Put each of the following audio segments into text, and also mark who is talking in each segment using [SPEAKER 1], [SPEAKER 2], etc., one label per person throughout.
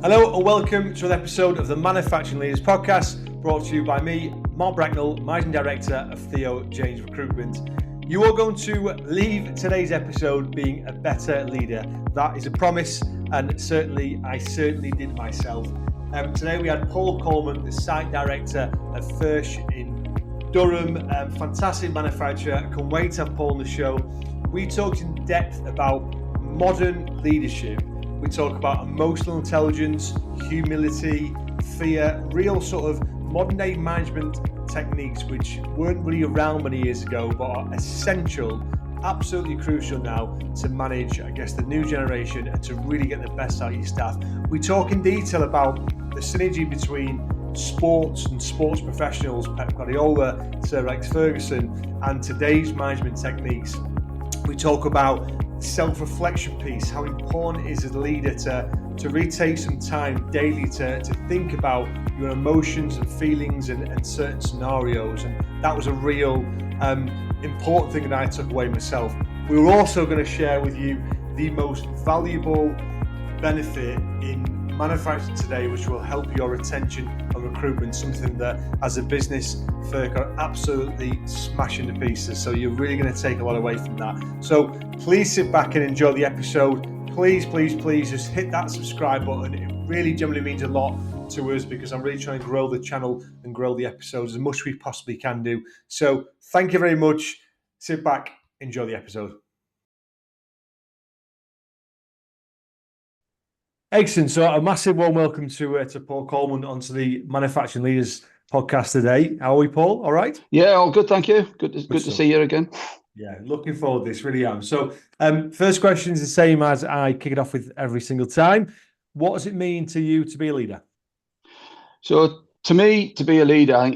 [SPEAKER 1] Hello and welcome to an episode of the Manufacturing Leaders Podcast, brought to you by me, Mark Bracknell, Managing Director of Theo James Recruitment. You are going to leave today's episode being a better leader. That is a promise, and I certainly did myself. Today we had Paul Colman, the Site Director at Firsh in Durham, fantastic manufacturer. I can't wait to have Paul on the show. We talked in depth about modern leadership. We talk about emotional intelligence, humility, fear, real sort of modern day management techniques which weren't really around many years ago but are essential, absolutely crucial now to manage, the new generation and to really get the best out of your staff. We talk in detail about the synergy between sports and sports professionals, Pep Guardiola, Sir Alex Ferguson, and today's management techniques. We talk about self-reflection piece, how important it is as a leader to really take some time daily to think about your emotions and feelings and certain scenarios, and that was a real important thing that I took away myself. We were also going to share with you the most valuable benefit in manufacturing today, which will help your retention and recruitment, something that as a business Firk are absolutely smashing to pieces, so you're really going to take a lot away from that. So please sit back and enjoy the episode. Please just hit that subscribe button. It really generally means a lot to us because I'm really trying to grow the channel and grow the episodes as much as we possibly can do. So thank you very much. Sit back, enjoy the episode. Excellent. So a massive warm welcome to Paul Colman onto the Manufacturing Leaders Podcast today. How are we, Paul? All right?
[SPEAKER 2] Yeah, all good, thank you. Good to see you again.
[SPEAKER 1] Yeah, looking forward to this, really am. So first question is the same as I kick it off with every single time. What does it mean to you to be a leader?
[SPEAKER 2] So to me, to be a leader, I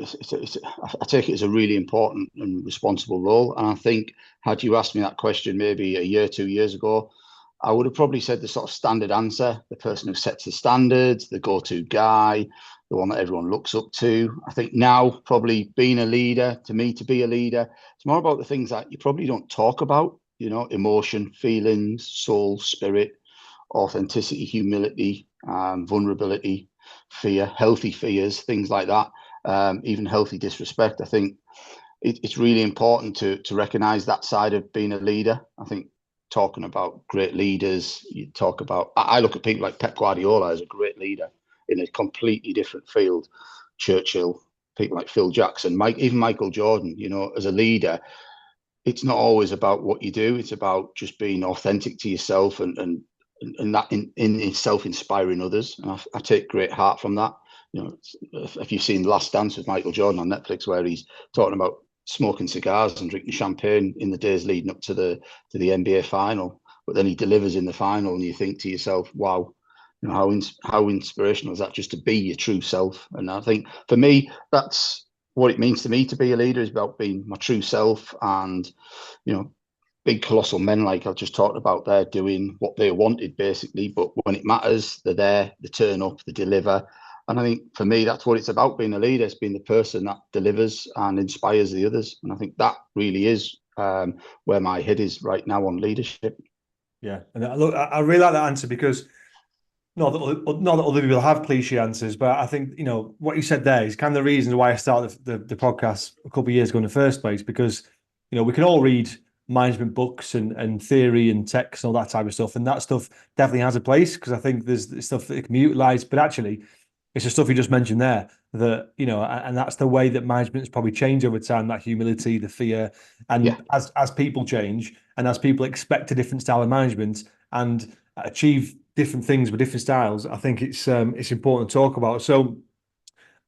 [SPEAKER 2] take it as a really important and responsible role. And I think had you asked me that question maybe a year, 2 years ago, I would have probably said the sort of standard answer, the person who sets the standards, the go-to guy, the one that everyone looks up to. I think now probably being a leader, to me, to be a leader, it's more about the things that you probably don't talk about, emotion, feelings, soul, spirit, authenticity, humility, vulnerability, fear, healthy fears, things like that, even healthy disrespect. I think it's really important to recognize that side of being a leader. I think talking about great leaders, you talk about, I look at people like Pep Guardiola as a great leader in a completely different field. Churchill, people like Phil Jackson, even Michael Jordan, as a leader, it's not always about what you do. It's about just being authentic to yourself and that in itself inspiring others. And I take great heart from that. If you've seen Last Dance with Michael Jordan on Netflix, where he's talking about smoking cigars and drinking champagne in the days leading up to the NBA final, but then he delivers in the final, and you think to yourself, wow, how inspirational is that, just to be your true self? And I think for me, that's what it means to me to be a leader, is about being my true self. And big colossal men like I've just talked about, they're doing what they wanted basically, but when it matters, they're there, they turn up, they deliver. And I think for me, that's what it's about, being a leader. It's being the person that delivers and inspires the others. And I think that really is where my head is right now on leadership.
[SPEAKER 1] Yeah, and look, I really like that answer, because not that other people have cliche answers, but I think, what you said there is kind of the reason why I started the podcast a couple of years ago in the first place, because, we can all read management books and theory and text and all that type of stuff. And that stuff definitely has a place, because I think there's stuff that can be utilized, but actually it's the stuff you just mentioned there that, and that's the way that management's probably changed over time, that humility, the fear. And as people change and as people expect a different style of management and achieve different things with different styles, I think it's important to talk about. So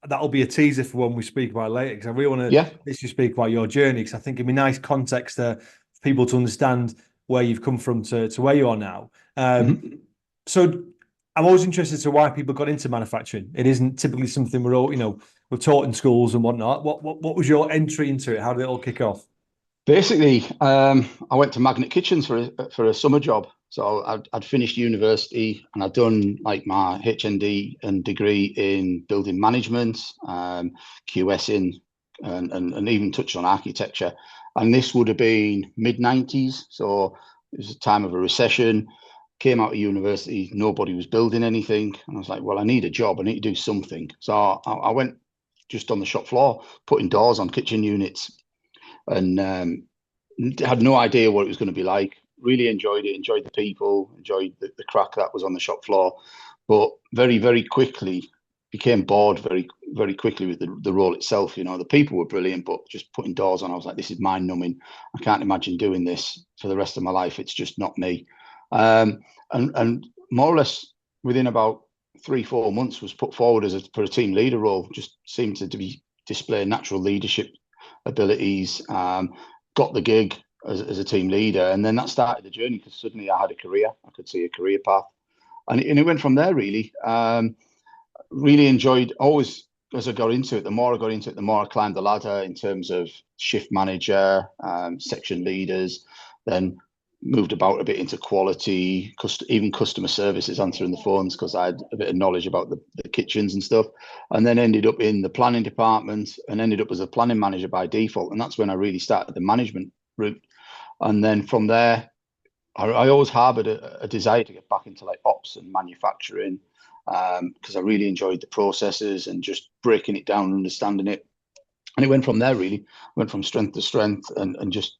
[SPEAKER 1] that'll be a teaser for when we speak about it later, because I really want to literally speak about your journey, because I think it'd be nice context for people to understand where you've come from to where you are now. So I'm always interested to why people got into manufacturing. It isn't typically something we're all, we're taught in schools and whatnot. What was your entry into it? How did it all kick off?
[SPEAKER 2] Basically, I went to Magnet Kitchens for a summer job. So I'd finished university and I'd done like my HND and degree in building management, QSing, and even touched on architecture. And this would have been mid-90s. So it was a time of a recession. came out of university, nobody was building anything. And I was like, well, I need a job. I need to do something. So I went just on the shop floor, putting doors on kitchen units, and had no idea what it was going to be like. Really enjoyed it, enjoyed the people, enjoyed the crack that was on the shop floor. But very, very quickly became bored very quickly with the role itself. The people were brilliant, but just putting doors on, I was like, this is mind numbing. I can't imagine doing this for the rest of my life. It's just not me. And more or less within about 3-4 months was put forward for a team leader role. Just seemed to be displaying natural leadership abilities. Got the gig as a team leader, and then that started the journey, because suddenly I had a career. I could see a career path, and it went from there, really. Really enjoyed, always, as I got into it, the more I got into it, the more I climbed the ladder in terms of shift manager, section leaders, then moved about a bit into quality, even customer services, answering the phones, because I had a bit of knowledge about the kitchens and stuff, and then ended up in the planning department and ended up as a planning manager by default. And that's when I really started the management route. And then from there, I always harbored a desire to get back into like ops and manufacturing, because I really enjoyed the processes and just breaking it down and understanding it. And it went from there, really. Went from strength to strength, and just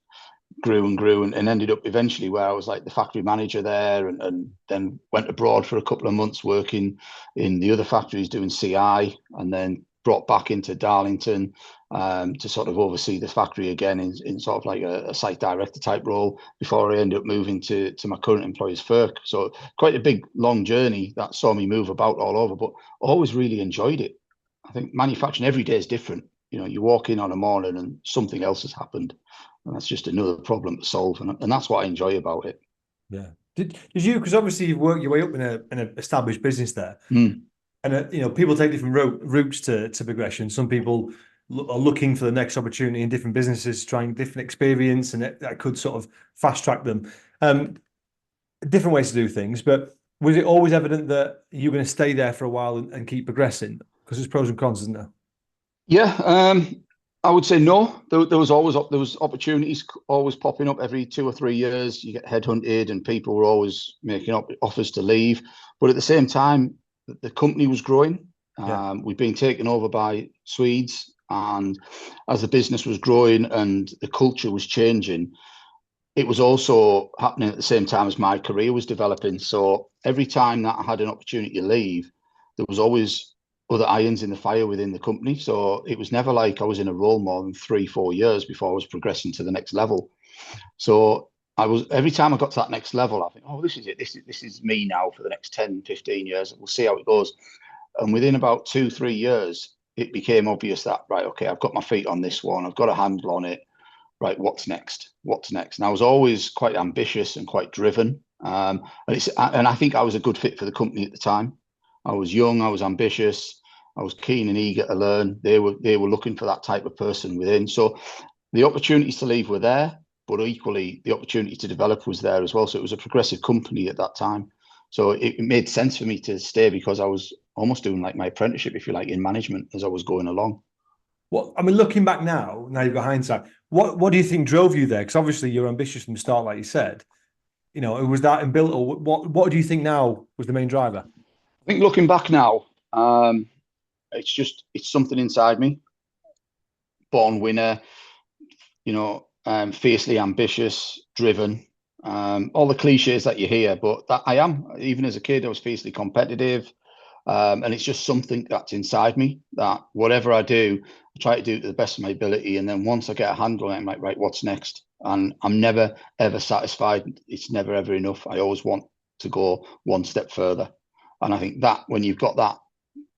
[SPEAKER 2] grew and grew, and ended up eventually where I was like the factory manager there, and then went abroad for a couple of months working in the other factories doing CI, and then brought back into Darlington to sort of oversee the factory again in sort of like a site director type role, before I ended up moving to my current employer's FERC. So quite a big, long journey that saw me move about all over, but always really enjoyed it. I think manufacturing every day is different. You walk in on a morning and something else has happened, and that's just another problem to solve. And that's what I enjoy about it.
[SPEAKER 1] Yeah. Did you, because obviously you've worked your way up in an established business there. And people take different routes to progression. Some people are looking for the next opportunity in different businesses, trying different experience, and that could sort of fast track them. Different ways to do things. But was it always evident that you're going to stay there for a while and keep progressing? Because there's pros and cons, isn't there?
[SPEAKER 2] Yeah, I would say no. There was opportunities always popping up every 2 or 3 years. You get headhunted, and people were always making offers to leave. But at the same time, the company was growing. We'd been taken over by Swedes, and as the business was growing and the culture was changing, it was also happening at the same time as my career was developing. So every time that I had an opportunity to leave, there was always other irons in the fire within the company. So it was never like I was in a role more than 3-4 years before I was progressing to the next level. So every time I got to that next level, I think, oh, this is it. This is me now for the next 10, 15 years. We'll see how it goes. And within about 2-3 years, it became obvious that, right, okay, I've got my feet on this one. I've got a handle on it. Right, what's next? What's next? And I was always quite ambitious and quite driven. And I think I was a good fit for the company at the time. I was young, I was ambitious, I was keen and eager to learn. They were looking for that type of person within. So the opportunities to leave were there, but equally the opportunity to develop was there as well. So it was a progressive company at that time. So it made sense for me to stay, because I was almost doing like my apprenticeship, if you like, in management as I was going along.
[SPEAKER 1] Well, I mean, looking back now you've got hindsight. What do you think drove you there? Because obviously you're ambitious from the start, like you said. Was that inbuilt, or what do you think now was the main driver?
[SPEAKER 2] I think looking back now, it's something inside me. Born winner, fiercely ambitious, driven, all the cliches that you hear, but that I am. Even as a kid, I was fiercely competitive. And it's just something that's inside me, that whatever I do, I try to do it to the best of my ability. And then once I get a handle on it, I'm like, right, what's next? And I'm never, ever satisfied. It's never, ever enough. I always want to go one step further. And I think that when you've got that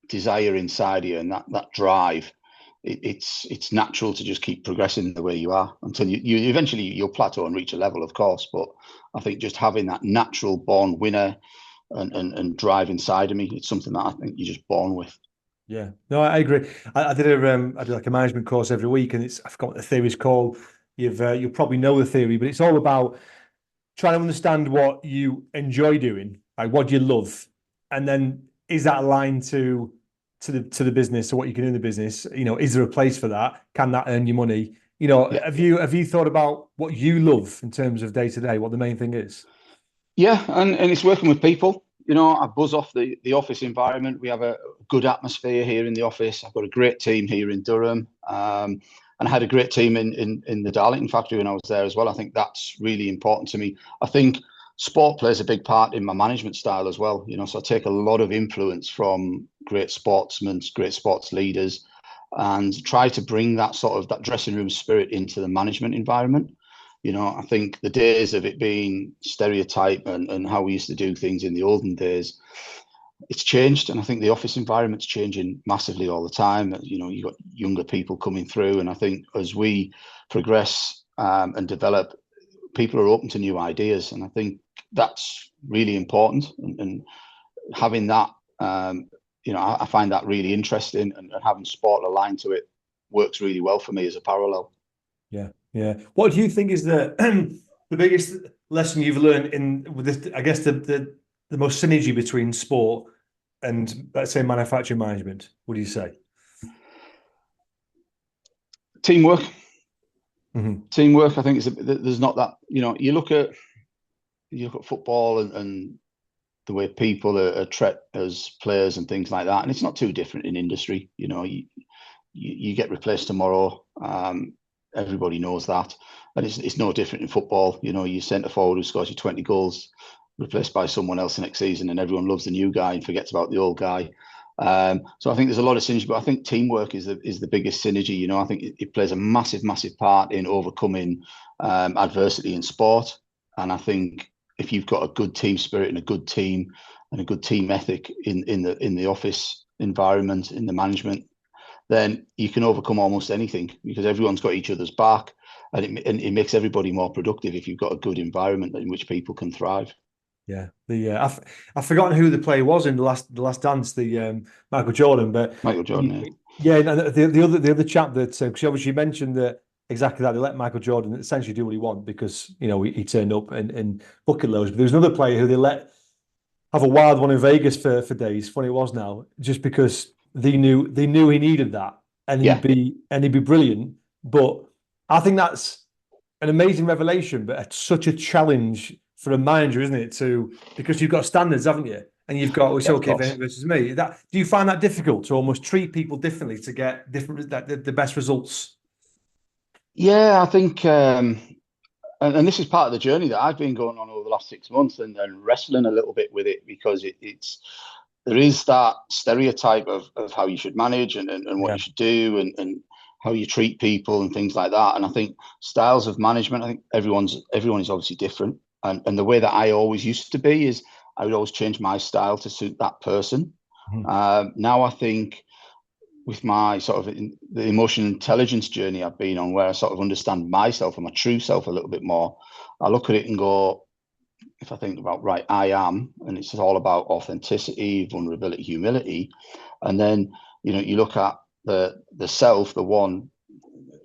[SPEAKER 2] desire inside you and that drive, it's natural to just keep progressing the way you are until you eventually you'll plateau and reach a level, of course. But I think just having that natural born winner and drive inside of me, it's something that I think you're just born with.
[SPEAKER 1] Yeah, no, I agree. I did like a management course every week, and I forgot what the theory is called. You'll probably know the theory, but it's all about trying to understand what you enjoy doing, like what you love, and then is that aligned to the business or what you can do in the business? Is there a place for that? Can that earn you money?
[SPEAKER 2] Yeah.
[SPEAKER 1] Have you thought about what you love in terms of day to day? What the main thing is?
[SPEAKER 2] Yeah, and it's working with people. I buzz off the office environment. We have a good atmosphere here in the office. I've got a great team here in Durham, and I had a great team in the Darlington factory when I was there as well. I think that's really important to me. I think sport plays a big part in my management style as well. So I take a lot of influence from great sportsmen, great sports leaders, and try to bring that dressing room spirit into the management environment. I think the days of it being stereotype and how we used to do things in the olden days, it's changed. And I think the office environment's changing massively all the time. You've got younger people coming through. And I think as we progress and develop, people are open to new ideas. And I think that's really important. And having that, I find that really interesting, and having sport aligned to it works really well for me as a parallel.
[SPEAKER 1] Yeah, yeah. What do you think is the the biggest lesson you've learned with this? I guess the most synergy between sport and, let's say, manufacturing management. What do you say?
[SPEAKER 2] Teamwork.
[SPEAKER 1] Mm-hmm.
[SPEAKER 2] Teamwork. I think there's not that. You look at football and the way people are treated as players and things like that, and it's not too different in industry. You get replaced tomorrow. Everybody knows that, and it's no different in football. You centre forward who scores you 20 goals, replaced by someone else the next season, and everyone loves the new guy and forgets about the old guy. So I think there's a lot of synergy, but I think teamwork is the biggest synergy. I think it plays a massive part in overcoming adversity in sport, and I think if you've got a good team spirit and a good team and a good team ethic in the office environment, in the management, then you can overcome almost anything, because everyone's got each other's back, and it makes everybody more productive if you've got a good environment in which people can thrive.
[SPEAKER 1] Yeah, I've forgotten who the player was in the last dance, the Michael Jordan, but
[SPEAKER 2] Michael Jordan,
[SPEAKER 1] yeah, and the other chap that, because obviously you mentioned that exactly that, they let Michael Jordan essentially do what he wanted because he turned up in bucket loads. But there was another player who they let have a wild one in Vegas for days. Funny it was now, just because they knew he needed that, and
[SPEAKER 2] yeah,
[SPEAKER 1] he'd be brilliant. But I think that's an amazing revelation, but it's such a challenge for a manager, isn't it? Because you've got standards, haven't you? And you've got, it's
[SPEAKER 2] yeah, of
[SPEAKER 1] okay for
[SPEAKER 2] course.
[SPEAKER 1] him versus me. Do you find that difficult to almost treat people differently to get the best results?
[SPEAKER 2] Yeah, I think, and this is part of the journey that I've been going on over the last 6 months, and wrestling a little bit with it, because it's there is that stereotype of how you should manage and what
[SPEAKER 1] Yeah,
[SPEAKER 2] you should do, and how you treat people and things like that. And I think styles of management, I think everyone is obviously different. And the way that I always used to be is I would always change my style to suit that person.
[SPEAKER 1] Mhm.
[SPEAKER 2] Now I think with my sort of the emotional intelligence journey I've been on, where I sort of understand myself and my true self a little bit more, I look at it and go, if I think about, right, I am, and it's all about authenticity, vulnerability, humility. And then, you look at the self, the one,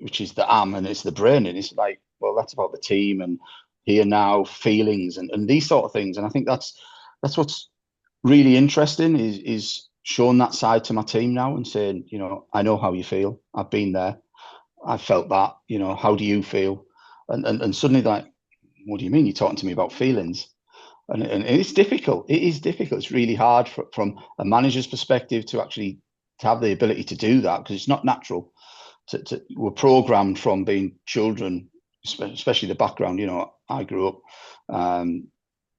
[SPEAKER 2] which is the am, and it's the brain. And it's like, well, that's about the team and here now, feelings and these sort of things. And I think that's what's really interesting, is showing that side to my team now and saying, I know how you feel. I've been there. I've felt that. How do you feel? And suddenly, like, what do you mean? You're talking to me about feelings? And it's difficult. It is difficult. It's really hard from a manager's perspective to actually to have the ability to do that, because it's not natural. We're programmed from being children, especially the background. I grew up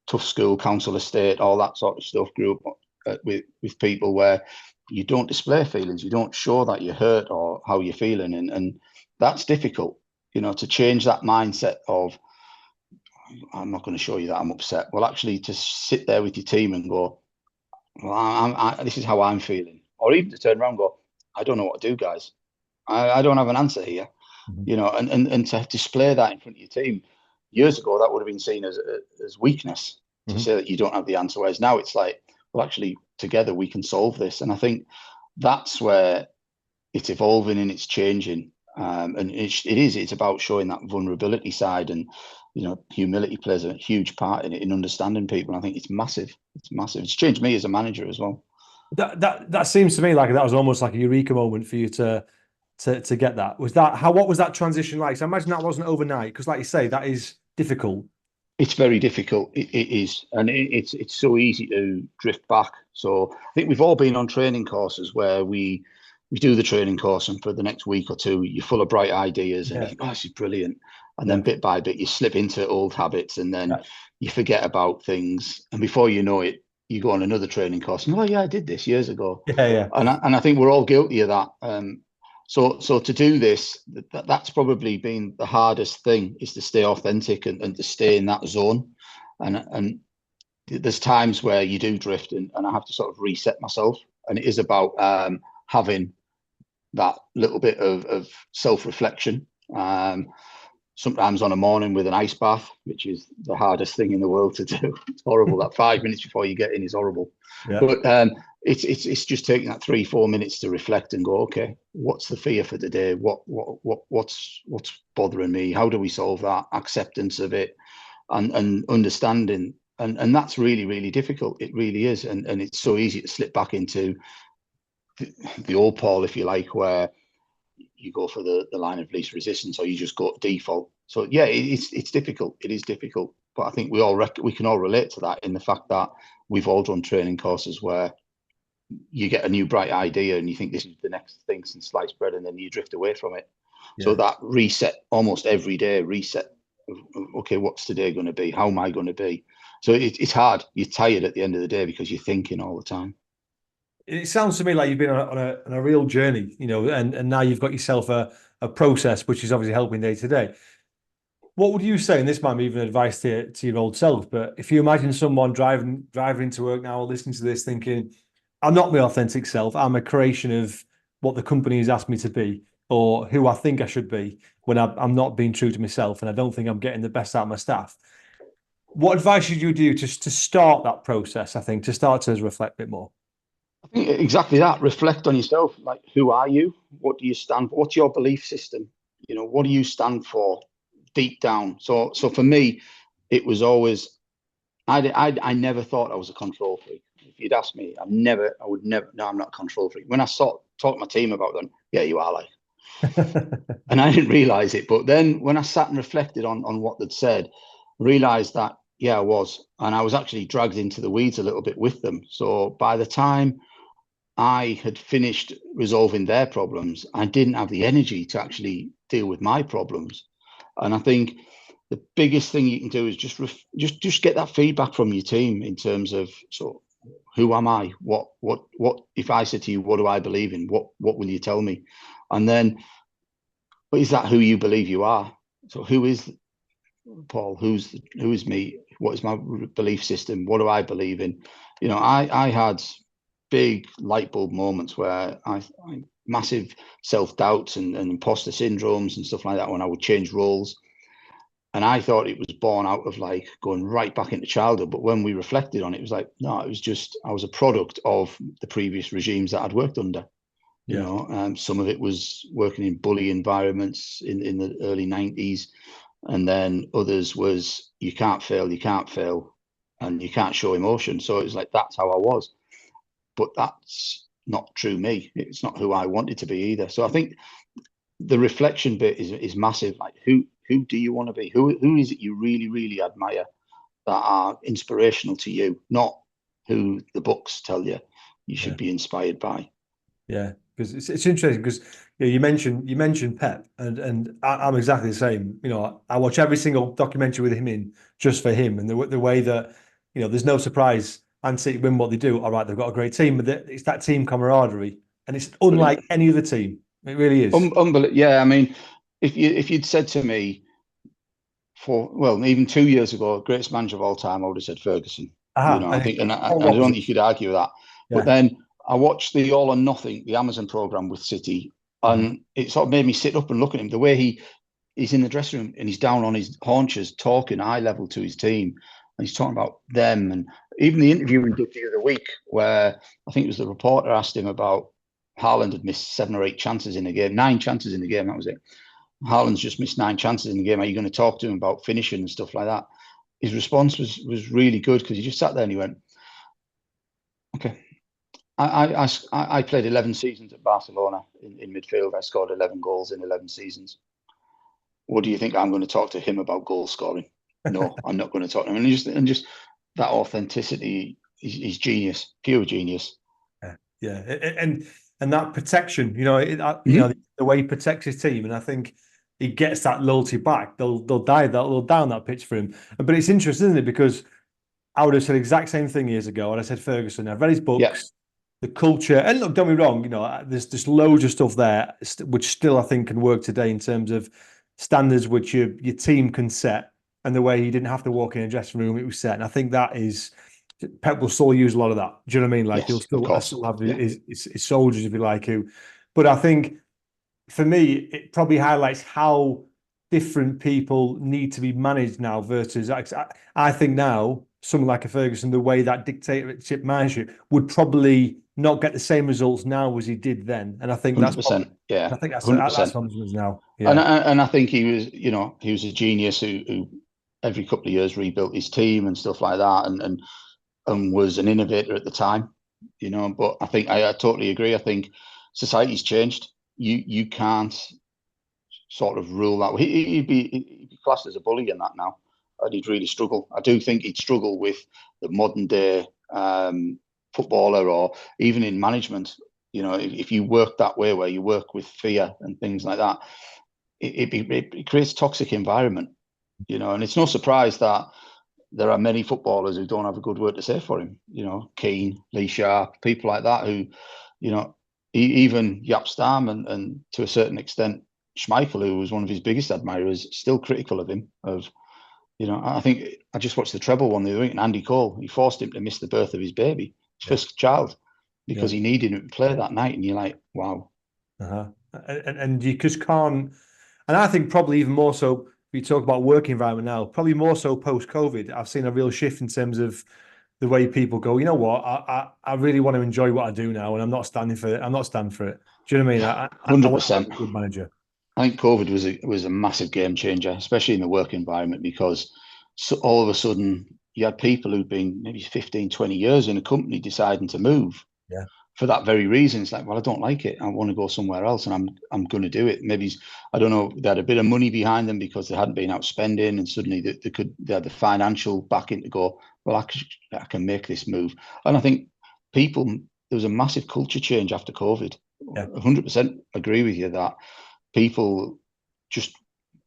[SPEAKER 2] tough school, council estate, all that sort of stuff. Grew up with people where you don't display feelings, you don't show that you're hurt or how you're feeling, and that's difficult. To change that mindset of, I'm not going to show you that I'm upset. Well, actually, to sit there with your team and go, well, this is how I'm feeling, or even to turn around and go, I don't know what to do, guys. I don't have an answer here.
[SPEAKER 1] Mhm.
[SPEAKER 2] And to display that in front of your team. Years ago, that would have been seen as weakness, to
[SPEAKER 1] Mhm.
[SPEAKER 2] say that you don't have the answer. Whereas now it's like, well, actually, together we can solve this. And I think that's where it's evolving and it's changing. And it's about showing that vulnerability side, and humility plays a huge part in it, in understanding people. And I think it's massive. It's massive. It's changed me as a manager as well.
[SPEAKER 1] That seems to me like that was almost like a eureka moment for you to get that. What was that transition like? So I imagine that wasn't overnight, because like you say, that is difficult.
[SPEAKER 2] It's very difficult. It is, and it's so easy to drift back. So I think we've all been on training courses where we do the training course, and for the next week or two, you're full of bright ideas, and you
[SPEAKER 1] Yeah,
[SPEAKER 2] think, "Oh, this is brilliant," and
[SPEAKER 1] yeah,
[SPEAKER 2] then bit by bit, you slip into old habits, and then
[SPEAKER 1] yeah,
[SPEAKER 2] you forget about things, and before you know it, you go on another training course, and oh yeah, I did this years ago,
[SPEAKER 1] yeah, yeah.
[SPEAKER 2] and I think we're all guilty of that. So to do this, that's probably been the hardest thing, is to stay authentic and to stay in that zone. And there's times where you do drift, and I have to sort of reset myself. And it is about having that little bit of self-reflection. Sometimes on a morning with an ice bath, which is the hardest thing in the world to do. It's horrible. That 5 minutes before you get in is horrible.
[SPEAKER 1] Yeah.
[SPEAKER 2] But it's just taking that 3-4 minutes to reflect and go, okay, what's the fear for the day? What's bothering me? How do we solve that? Acceptance of it, and understanding. And that's really, really difficult. It really is. And it's so easy to slip back into the old Paul, if you like, where you go for the line of least resistance, or you just go to default. So yeah, it's difficult. It is difficult, but I think we can all relate to that, in the fact that we've all done training courses where you get a new bright idea and you think this is the next thing since sliced bread, and then you drift away from it. So
[SPEAKER 1] Yeah.
[SPEAKER 2] that reset, almost every day reset. Okay, what's today going to be? How am I going to be? So it's hard. You're tired at the end of the day because you're thinking all the time.
[SPEAKER 1] It sounds to me like you've been on a real journey, and now you've got yourself a process which is obviously helping day to day. What would you say, and this might be even advice to your old self, but if you imagine someone driving into work now or listening to this thinking, I'm not my authentic self, I'm a creation of what the company has asked me to be or who I think I should be when I'm not being true to myself and I don't think I'm getting the best out of my staff. What advice should you do to start that process, I think, to start to reflect a bit more?
[SPEAKER 2] I think exactly that. Reflect on yourself. Like, who are you? What do you stand for? What's your belief system? What do you stand for deep down? So for me, it was always, I never thought I was a control freak. If you'd asked me, I would never, no, I'm not a control freak. When I talked to my team about them, yeah, you are, like, and I didn't realize it. But then when I sat and reflected on what they'd said, realized that, yeah, I was. And I was actually dragged into the weeds a little bit with them. So by the time I had finished resolving their problems, I didn't have the energy to actually deal with my problems. And I think the biggest thing you can do is just get that feedback from your team, in terms of, so who am I? What if I said to you, what do I believe in? What will you tell me? And then, is that who you believe you are? So who is Paul? Who is me? What is my belief system? What do I believe in? I had big light bulb moments where I massive self-doubts and imposter syndromes and stuff like that when I would change roles. And I thought it was born out of like going right back into childhood. But when we reflected on it, it was like, no, it was just, I was a product of the previous regimes that I'd worked under.
[SPEAKER 1] Yeah.
[SPEAKER 2] Some of it was working in bully environments in the early 90s. And then others was, you can't fail, and you can't show emotion. So it was like, that's how I was. But that's not true me. It's not who I wanted to be either. So I think the reflection bit is massive. Like, who do you want to be? Who is it you really, really admire, that are inspirational to you, not who the books tell you
[SPEAKER 1] Yeah.
[SPEAKER 2] should be inspired by.
[SPEAKER 1] Yeah, because it's interesting because you mentioned Pep and I'm exactly the same. I watch every single documentary with him in just for him and the way that there's no surprise. Man City win what they do. All right, they've got a great team, but it's that team camaraderie, and it's unlike
[SPEAKER 2] Brilliant.
[SPEAKER 1] any other team. It really is.
[SPEAKER 2] Unbelievable. Yeah, I mean, if you'd said to me, even 2 years ago, greatest manager of all time, I would have said Ferguson.
[SPEAKER 1] Aha,
[SPEAKER 2] I think, and I
[SPEAKER 1] polar
[SPEAKER 2] don't think
[SPEAKER 1] opposites.
[SPEAKER 2] you could argue with that. But
[SPEAKER 1] Yeah.
[SPEAKER 2] then I watched the All or Nothing, the Amazon program with City,
[SPEAKER 1] Mhm.
[SPEAKER 2] and it sort of made me sit up and look at him. The way he's in the dressing room and he's down on his haunches, talking eye level to his team, and he's talking about them. And even the interview he did the other week, where I think it was the reporter asked him about Haaland had missed 7 or 8 chances in a game, 9 chances in the game. That was it. Haaland's just missed 9 chances in the game. Are you going to talk to him about finishing and stuff like that? His response was really good, because he just sat there and he went, okay. I played 11 seasons at Barcelona in midfield. I scored 11 goals in 11 seasons. What do you think I'm going to talk to him about goal scoring? no, I'm not going to talk to him. And just that authenticity is genius, pure genius.
[SPEAKER 1] Yeah, and that protection,
[SPEAKER 2] Mm-hmm.
[SPEAKER 1] the way he protects his team, and I think he gets that loyalty back. They'll down that pitch for him. But it's interesting, isn't it? Because I would have said the exact same thing years ago, and I said Ferguson. I've read his
[SPEAKER 2] Yeah,
[SPEAKER 1] books, the culture, and look, don't be wrong. There's just loads of stuff there which still I think can work today in terms of standards which your team can set, and the way he didn't have to walk in a dressing room; it was set. And I think that is Pep will still use a lot of that. Do you know what I mean? Like he'll
[SPEAKER 2] yes, of course.
[SPEAKER 1] still have
[SPEAKER 2] Yeah,
[SPEAKER 1] his soldiers, if you like, who. But I think for me, it probably highlights how different people need to be managed now versus I think now someone like a Ferguson, the way that dictatorship management would probably not get the same results now as he did then. And I think that's probably,
[SPEAKER 2] 100%. Yeah,
[SPEAKER 1] I think that's
[SPEAKER 2] 100%.
[SPEAKER 1] what happens now.
[SPEAKER 2] And
[SPEAKER 1] Yeah.
[SPEAKER 2] I think he was a genius who every couple of years rebuilt his team and stuff like that, and was an innovator at the time. But I think I totally agree. I think society's changed. You can't sort of rule that. He'd be classed as a bully in that now, and he'd really struggle. I do think he'd struggle with the modern day footballer, or even in management. If you work that way, where you work with fear and things like that, it creates a toxic environment. And it's no surprise that there are many footballers who don't have a good word to say for him. Keane, Lee Sharp, people like that who, even Jaap Stam and to a certain extent Schmeichel, who was one of his biggest admirers, still critical of him. I think I just watched the treble one the other week, and Andy Cole, he forced him to miss the birth of his baby, his first child, because he needed him to play that night. And you're like, wow.
[SPEAKER 1] Uh-huh. And you just can't. And I think probably even more so, we talk about work environment now, probably more so post-COVID. I've seen a real shift in terms of the way people go, you know what, I really want to enjoy what I do now, and I'm not standing for it. I'm not standing for it. Do you know what I mean? I want to have
[SPEAKER 2] 100%.
[SPEAKER 1] a good manager.
[SPEAKER 2] I think COVID was a massive game changer, especially in the work environment, because all of a sudden you had people who'd been maybe 15, 20 years in a company deciding to move
[SPEAKER 1] Yeah.
[SPEAKER 2] for that very reason. It's like, well, I don't like it. I want to go somewhere else, and I'm going to do it. Maybe, I don't know, they had a bit of money behind them because they hadn't been out spending, and suddenly they had the financial backing to go, well, I can make this move. And I think there was a massive culture change after COVID.
[SPEAKER 1] Yeah.
[SPEAKER 2] 100% agree with you that people just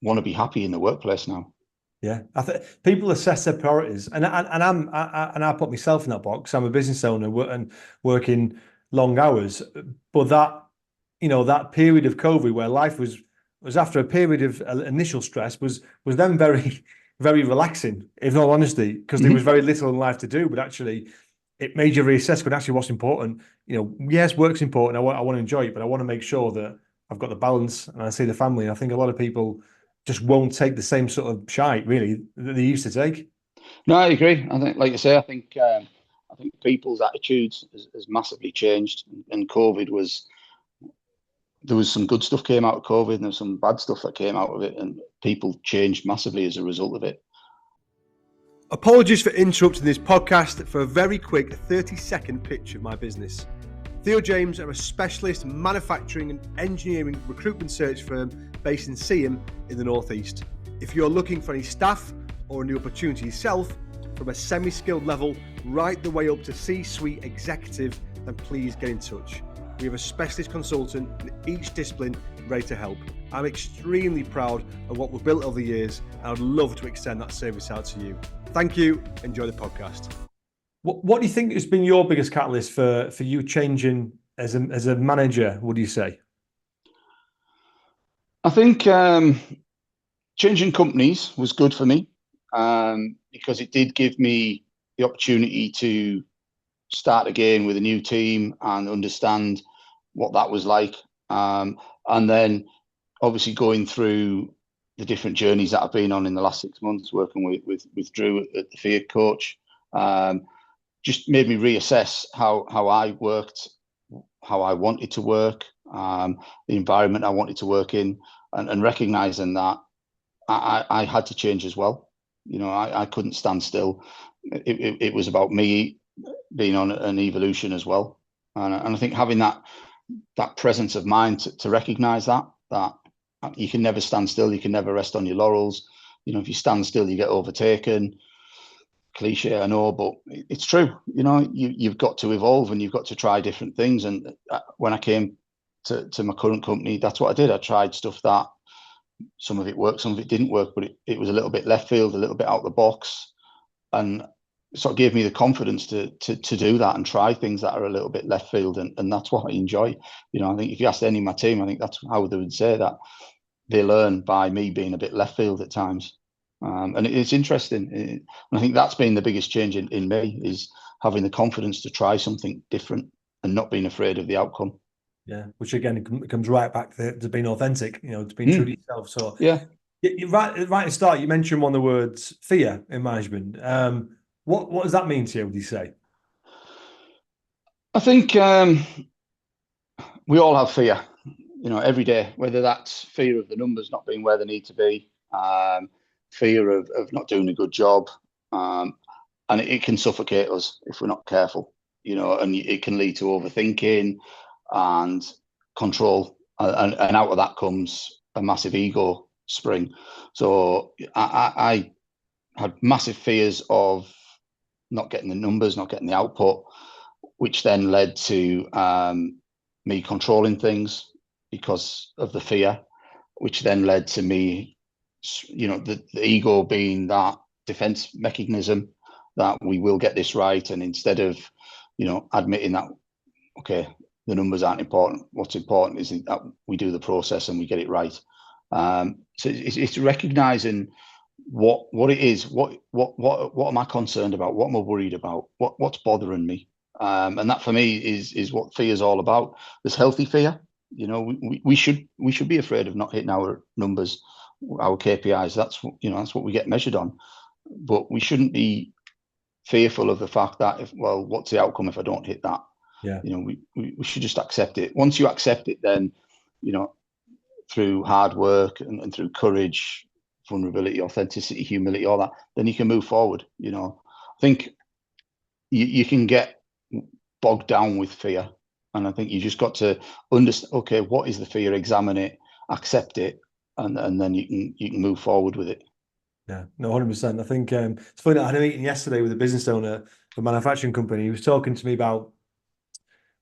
[SPEAKER 2] want to be happy in the workplace now.
[SPEAKER 1] Yeah, I think people assess their priorities, and I put myself in that box. I'm a business owner and working long hours, but that period of COVID where life was after a period of initial stress was then very very relaxing, in all honesty, because there was very little in life to do. But actually, it made you reassess. But actually, what's important? Yes, work's important. I want to enjoy it, but I want to make sure that I've got the balance and I see the family. And I think a lot of people just won't take the same sort of shite, really, that they used to take.
[SPEAKER 2] No, I agree. I think, like you say, I think people's attitudes has massively changed, and there was some good stuff came out of COVID, and there's some bad stuff that came out of it, and people changed massively as a result of it.
[SPEAKER 1] Apologies for interrupting this podcast for a very quick 30-second pitch of my business. Theo James are a specialist manufacturing and engineering recruitment search firm based in Seaham in the Northeast. If you're looking for any staff or a new opportunity yourself, from a semi-skilled level right the way up to C-suite executive, then please get in touch. We have a specialist consultant in each discipline ready to help. I'm extremely proud of what we've built over the years, and I'd love to extend that service out to you. Thank you. Enjoy the podcast. What do you think has been your biggest catalyst for you changing as a manager, would you say?
[SPEAKER 2] I think changing companies was good for me, because it did give me the opportunity to start again with a new team and understand what that was like. And then obviously going through the different journeys that I've been on in the last 6 months, working with Drew at the Fiat coach, just made me reassess how I worked, how I wanted to work, the environment I wanted to work in, and recognizing that I had to change as well. I couldn't stand still. It was about me being on an evolution as well. And I think having that presence of mind to recognize that you can never stand still, you can never rest on your laurels. if you stand still, you get overtaken. Cliche, I know, but it's true. You've got to evolve and you've got to try different things. And when I came to my current company, that's what I did. I tried stuff that some of it worked, some of it didn't work, but it was a little bit left field, a little bit out the box, and sort of gave me the confidence to do that and try things that are a little bit left field, and that's what I enjoy. I think if you asked any of my team, I think that's how they would say that they learn by me being a bit left field at times. And it's interesting. And I think that's been the biggest change in me, is having the confidence to try something different and not being afraid of the outcome.
[SPEAKER 1] Yeah, which again comes right back to being authentic, to being true to yourself. So
[SPEAKER 2] yeah,
[SPEAKER 1] right at the start, you mentioned one of the words fear in management. What does that mean to you, would you say?
[SPEAKER 2] I think we all have fear, every day, whether that's fear of the numbers not being where they need to be, fear of not doing a good job. And it can suffocate us if we're not careful, and it can lead to overthinking and control. And out of that comes a massive ego spring. So I had massive fears of not getting the numbers, not getting the output, which then led to me controlling things because of the fear, which then led to me, the ego being that defense mechanism that we will get this right. And instead of, admitting that, okay, the numbers aren't important, what's important is that we do the process and we get it right. So it's recognizing what it is, what am I concerned about, what am I worried about, what's bothering me. And that for me is what fear is all about. There's healthy fear. We should be afraid of not hitting our numbers, our KPIs. That's what we get measured on. But we shouldn't be fearful of the fact that what's the outcome if I don't hit that?
[SPEAKER 1] Yeah.
[SPEAKER 2] We should just accept it. Once you accept it, then through hard work and through courage, vulnerability, authenticity, humility, all that, then you can move forward. I think you can get bogged down with fear, and I think you just got to understand, okay, what is the fear, examine it, accept it, and then you can move forward with it.
[SPEAKER 1] Yeah, no, 100%. I think it's funny. I had a meeting yesterday with a business owner of a manufacturing company. He was talking to me about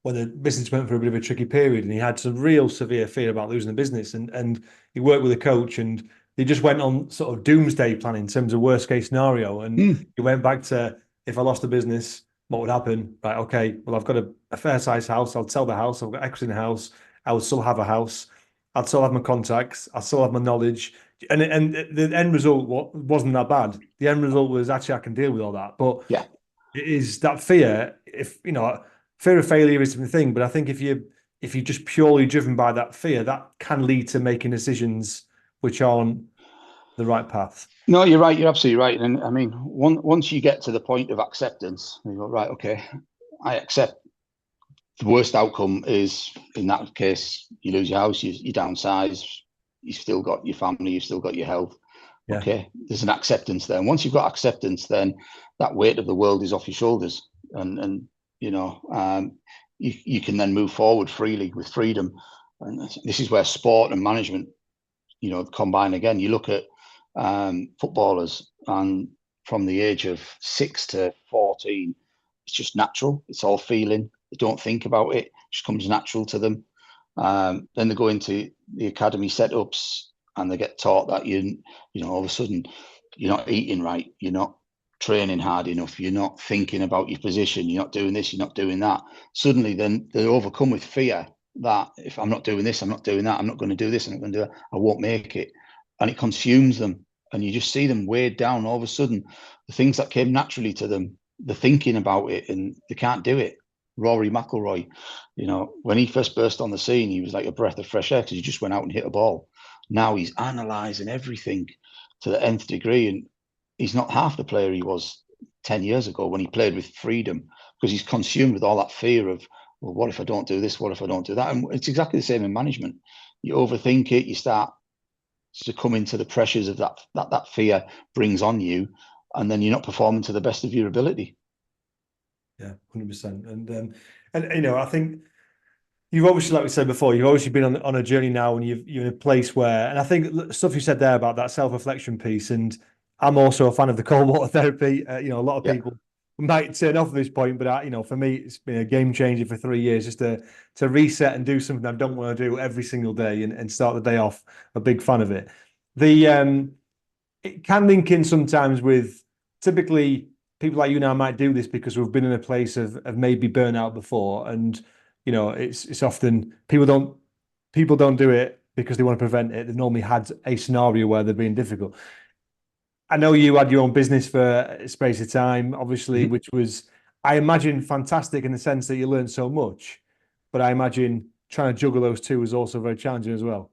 [SPEAKER 1] when the business went for a bit of a tricky period, and he had some real severe fear about losing the business. And he worked with a coach, and he just went on sort of doomsday planning in terms of worst case scenario. And he went back to, if I lost the business, what would happen? Right, okay, well, I've got a fair size house. I'll sell the house. I've got equity in the house. I would still have a house. I'd still have my contacts. I still have my knowledge. And the end result wasn't that bad. The end result was actually I can deal with all that. But
[SPEAKER 2] Yeah.
[SPEAKER 1] it is that fear. If fear of failure is the thing, but I think if you're just purely driven by that fear, that can lead to making decisions which aren't the right path.
[SPEAKER 2] No, you're right. You're absolutely right. And I mean, once you get to the point of acceptance, you go, right, okay, I accept the worst outcome is, in that case, you lose your house, you downsize, you've still got your family, you've still got your health. Yeah. Okay, there's an acceptance there. And once you've got acceptance, then that weight of the world is off your shoulders, and you can then move forward freely with freedom. And this is where sport and management, combine again. You look at footballers, and from the age of 6 to 14, it's just natural. It's all feeling. They don't think about it. It just comes natural to them. Then they go into the academy setups, and they get taught that all of a sudden you're not eating right, you're not training hard enough, you're not thinking about your position, you're not doing this, you're not doing that. Suddenly, then they're overcome with fear that if I'm not doing this, I'm not doing that, I'm not going to do this, I'm not going to do that, I won't make it, and it consumes them. And you just see them weighed down. All of a sudden, the things that came naturally to them, they're thinking about it, and they can't do it. Rory McIlroy, when he first burst on the scene, he was like a breath of fresh air because he just went out and hit a ball. Now he's analysing everything to the nth degree, and he's not half the player he was 10 years ago when he played with freedom, because he's consumed with all that fear of, well, what if I don't do this? What if I don't do that? And it's exactly the same in management. You overthink it, you start succumbing to the pressures of that fear brings on you, and then you're not performing to the best of your ability.
[SPEAKER 1] Yeah, 100%. And I think You've obviously, like we said before, you've obviously been on a journey now, and you're in a place where, and I think stuff you said there about that self-reflection piece, and I'm also a fan of the cold water therapy. A lot of
[SPEAKER 2] Yeah,
[SPEAKER 1] people might turn off at this point, but for me, it's been a game changer for 3 years, just to reset and do something I don't want to do every single day, and start the day off a big fan of it. The It can link in sometimes with, typically, people like you now might do this because we've been in a place of maybe burnout before, and it's often people don't do it because they want to prevent it. They've normally had a scenario where they're being difficult. I know you had your own business for a space of time, obviously,
[SPEAKER 2] Mhm.
[SPEAKER 1] which was, I imagine, fantastic in the sense that you learned so much, but I imagine trying to juggle those two was also very challenging as well.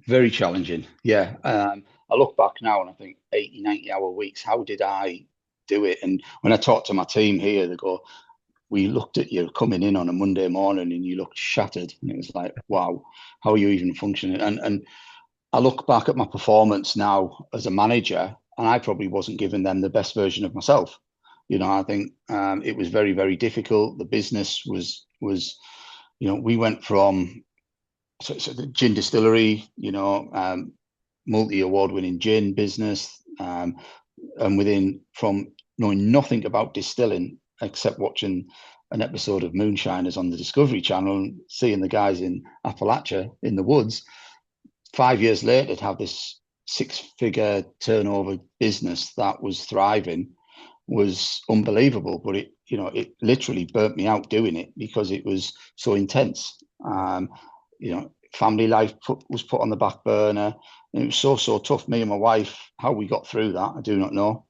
[SPEAKER 2] Very challenging. Yeah. I look back now and I think 80, 90-hour weeks. How did I do it? And when I talk to my team here, they go, we looked at you coming in on a Monday morning and you looked shattered. And it was like, wow, how are you even functioning? And I look back at my performance now as a manager, and I probably wasn't giving them the best version of myself. I think it was very, very difficult. The business was, we went from so the gin distillery, multi-award-winning gin business, and from knowing nothing about distilling except watching an episode of Moonshiners on the Discovery Channel and seeing the guys in Appalachia in the woods. 5 years later, to have this six-figure turnover business that was thriving was unbelievable. But it literally burnt me out doing it because it was so intense. Family life was put on the back burner. And it was so tough. Me and my wife, how we got through that, I do not know.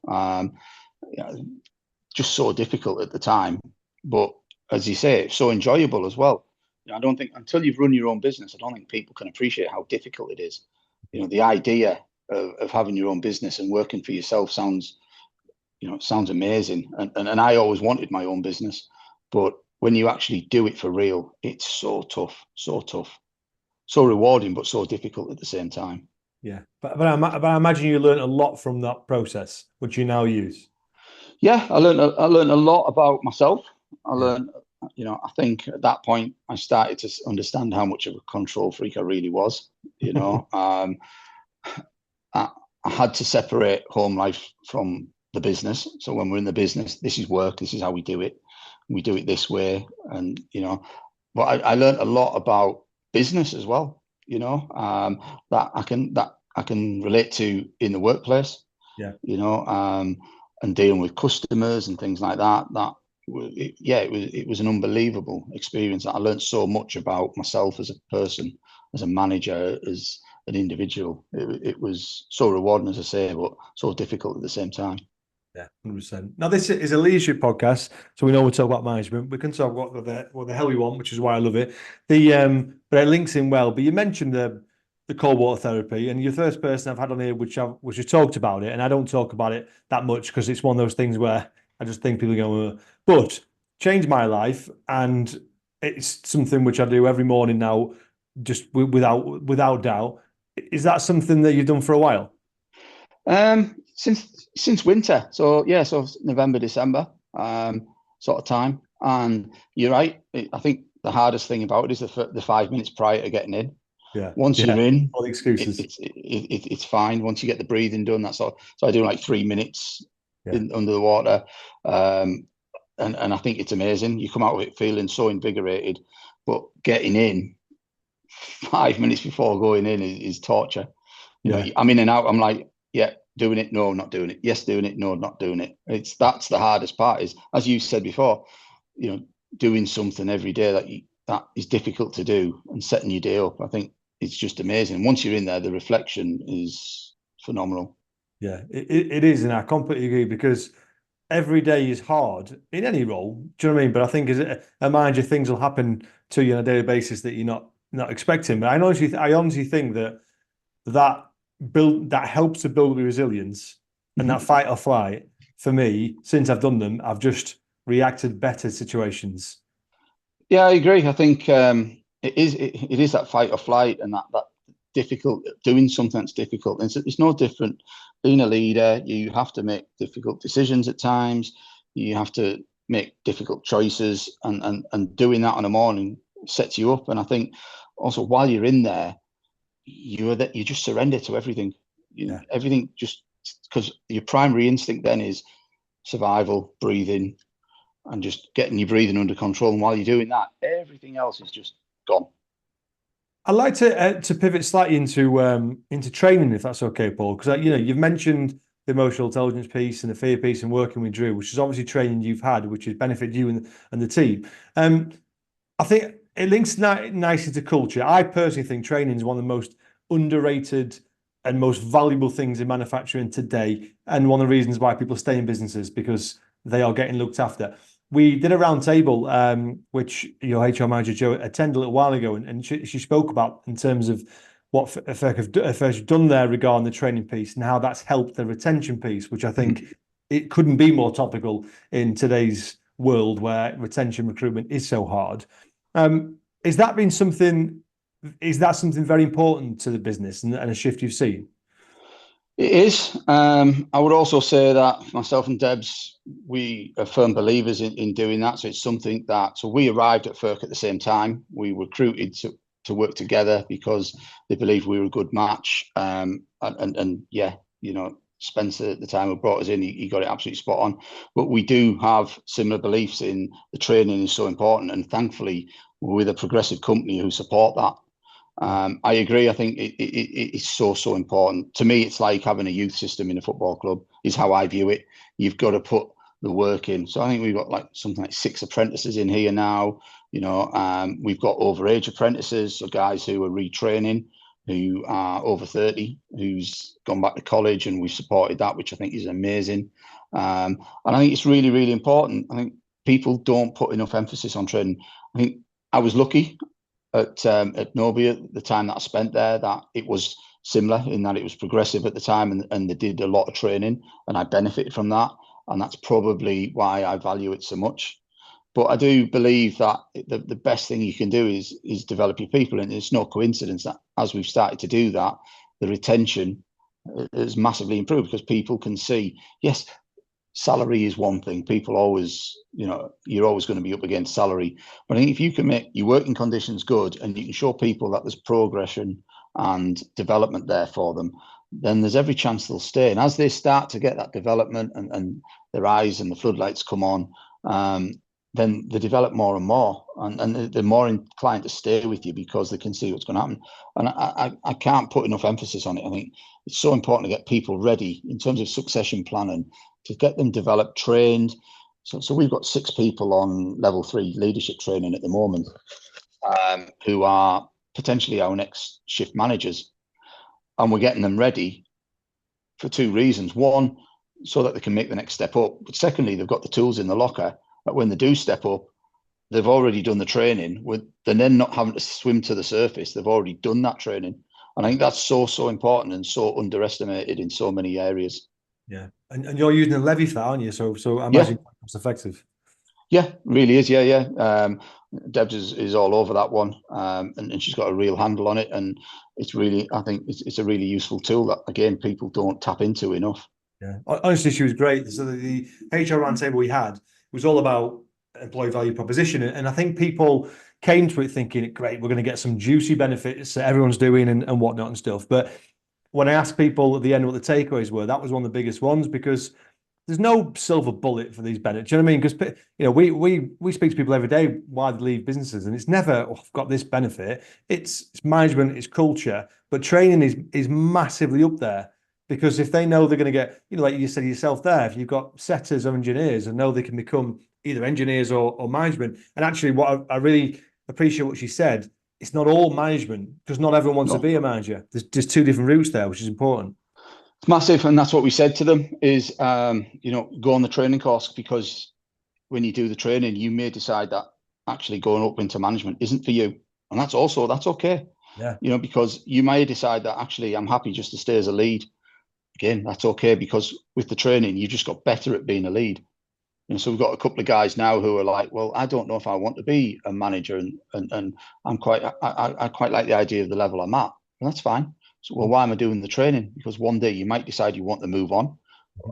[SPEAKER 2] Just so difficult at the time. But as you say, it's so enjoyable as well. I don't think until you've run your own business, I don't think people can appreciate how difficult it is. The idea of having your own business and working for yourself sounds amazing. And I always wanted my own business, but when you actually do it for real, it's so tough, so rewarding, but so difficult at the same time.
[SPEAKER 1] Yeah, but I imagine you learned a lot from that process, which you now use.
[SPEAKER 2] Yeah, I learned a lot about myself. I
[SPEAKER 1] Yeah,
[SPEAKER 2] learned, I think at that point I started to understand how much of a control freak I really was. I, I had to separate home life from the business. So when we're in the business, this is work. This is how we do it. We do it this way, and but I learned a lot about business as well. That I can relate to in the workplace.
[SPEAKER 1] yeah.
[SPEAKER 2] And dealing with customers and things like that. It was an unbelievable experience. I learned so much about myself as a person, as a manager, as an individual. It was so rewarding, as I say, but so difficult at the same time.
[SPEAKER 1] Yeah, 100%. Now, this is a leadership podcast, so we know we talk about management. We can talk what the hell we want, which is why I love it. But it links in well. But you mentioned the cold water therapy, and you're the first person I've had on here which has talked about it, and I don't talk about it that much because it's one of those things where I just think people go, but changed my life, and it's something which I do every morning now, just without doubt. Is that something that you've done for a while?
[SPEAKER 2] Since winter, so yeah, so November, December, sort of time. And you're right. I think the hardest thing about it is the 5 minutes prior to getting in.
[SPEAKER 1] Yeah,
[SPEAKER 2] Once
[SPEAKER 1] yeah.
[SPEAKER 2] you're in,
[SPEAKER 1] All the excuses.
[SPEAKER 2] it's fine. Once you get the breathing done, so I do like 3 minutes
[SPEAKER 1] Yeah.
[SPEAKER 2] under the water, and I think it's amazing. You come out of it feeling so invigorated, but getting in 5 minutes before going in is torture.
[SPEAKER 1] Yeah.
[SPEAKER 2] I'm in and out. I'm like, yeah, doing it. No, not doing it. Yes, doing it. No, not doing it. That's the hardest part. Is, as you said before, doing something every day that is difficult to do and setting your day up. I think it's just amazing. Once you're in there, the reflection is phenomenal.
[SPEAKER 1] Yeah, it is, and I completely agree because every day is hard in any role. Do you know what I mean? But I think as a manager, things will happen to you on a daily basis that you're not expecting. But I honestly think that helps to build resilience, and that
[SPEAKER 2] Mhm.
[SPEAKER 1] fight or flight for me. Since I've done them, I've just reacted better to situations.
[SPEAKER 2] Yeah, I agree. I think it is that fight or flight, and that difficult doing something that's difficult. And it's no different being a leader. You have to make difficult decisions at times. You have to make difficult choices, and doing that on a morning sets you up. And I think also while you're in there, you just surrender to everything. Everything, just because your primary instinct then is survival, breathing, and just getting your breathing under control. And while you're doing that, everything else is just gone.
[SPEAKER 1] I'd like to pivot slightly into training, if that's okay, Paul, because you've mentioned the emotional intelligence piece and the fear piece and working with Drew, which is obviously training you've had, which has benefited you and the team. I think it links nicely to culture. I personally think training is one of the most underrated and most valuable things in manufacturing today, and one of the reasons why people stay in businesses, because they are getting looked after. We did a round table, which your HR manager, Joe, attended a little while ago, and she spoke about in terms of what FERC have done there regarding the training piece and how that's helped the retention piece, which I think it couldn't be more topical in today's world where retention recruitment is so hard. Is that something very important to the business and a shift you've seen?
[SPEAKER 2] It is. I would also say that myself and Debs, we are firm believers in doing that. So it's something so we arrived at FERC at the same time. We recruited to work together because they believed we were a good match. Spencer at the time who brought us in, he got it absolutely spot on. But we do have similar beliefs in the training is so important. And thankfully, we're with a progressive company who support that. I agree. I think it's so important. To me, it's like having a youth system in a football club is how I view it. You've got to put the work in. So I think we've got something like 6 apprentices in here now. We've got overage apprentices, so guys who are retraining, who are over 30, who's gone back to college, and we've supported that, which I think is amazing. And I think it's really, really important. I think people don't put enough emphasis on training. I think I was lucky at Nobia at the time that I spent there, that it was similar in that it was progressive at the time, and they did a lot of training, and I benefited from that. And that's probably why I value it so much. But I do believe that the best thing you can do is develop your people. And it's no coincidence that as we've started to do that, the retention has massively improved, because people can see, yes, salary is one thing. People always, you're always going to be up against salary. But I think if you can make your working conditions good and you can show people that there's progression and development there for them, then there's every chance they'll stay. And as they start to get that development and their eyes and the floodlights come on, then they develop more and more, and they're more inclined to stay with you because they can see what's going to happen. And I can't put enough emphasis on it. I think it's so important to get people ready in terms of succession planning, to get them developed, trained. So we've got 6 people on level 3 leadership training at the moment, who are potentially our next shift managers. And we're getting them ready for 2 reasons. One, so that they can make the next step up. But secondly, they've got the tools in the locker that when they do step up, they've already done the training. They're then not having to swim to the surface. They've already done that training. And I think that's so important and so underestimated in so many areas.
[SPEAKER 1] Yeah. And you're using a levy for that, aren't you? So I imagine it's effective.
[SPEAKER 2] Yeah, really is. Yeah. Debs is all over that one. And she's got a real handle on it. And it's really, I think it's a really useful tool that, again, people don't tap into enough.
[SPEAKER 1] Yeah. Honestly, she was great. So the HR roundtable we had was all about employee value proposition. And I think people came to it thinking, great, we're going to get some juicy benefits that everyone's doing and whatnot and stuff. But when I asked people at the end what the takeaways were, that was one of the biggest ones, because there's no silver bullet for these benefits. Do you know what I mean? Because we speak to people every day why they leave businesses, and it's never, I've got this benefit. It's management, it's culture, but training is massively up there, because if they know they're going to get, like you said yourself there, if you've got setters or engineers and know they can become either engineers or management. And actually, what I really appreciate what she said, it's not all management, because not everyone wants to be a manager. There's 2 different routes there, which is important.
[SPEAKER 2] It's massive, and that's what we said to them is, go on the training course, because when you do the training, you may decide that actually going up into management isn't for you, and that's okay.
[SPEAKER 1] Yeah.
[SPEAKER 2] Because you may decide that actually I'm happy just to stay as a lead. Again, that's okay, because with the training, you just got better at being a lead. So we've got a couple of guys now who are like, well, I don't know if I want to be a manager, and I quite like the idea of the level I'm at, and that's fine. So, well, why am I doing the training? Because one day you might decide you want to move on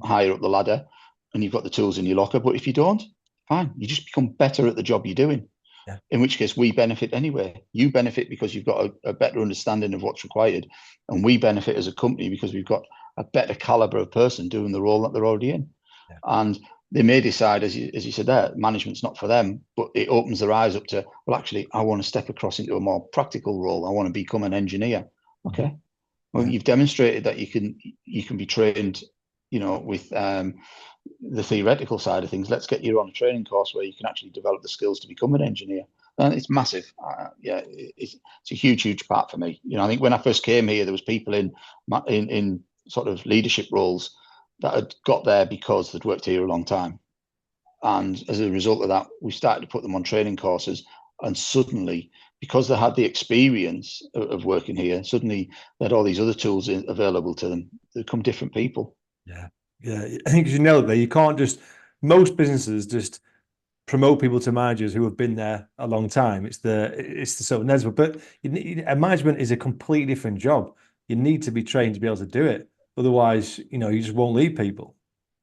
[SPEAKER 2] higher up the ladder, and you've got the tools in your locker. But if you don't, fine, you just become better at the job you're doing. in which case we benefit anyway. You benefit because you've got a better understanding of what's required, and we benefit as a company because we've got a better caliber of person doing the role that they're already in. And they may decide, as you said there, management's not for them, but it opens their eyes up to, well, actually, I want to step across into a more practical role. I want to become an engineer. Okay. Well, you've demonstrated that you can be trained, with the theoretical side of things. Let's get you on a training course where you can actually develop the skills to become an engineer. And it's massive. It's a huge part for me. I think when I first came here, there was people in sort of leadership roles that had got there because they'd worked here a long time. And as a result of that, we started to put them on training courses. And suddenly, because they had the experience of working here, suddenly they had all these other tools available to them. They become different people.
[SPEAKER 1] Yeah. I think you nailed it there. You can't most businesses just promote people to managers who have been there a long time. It's the sort of inevitable. But management is a completely different job. You need to be trained to be able to do it. Otherwise, you just won't lead people.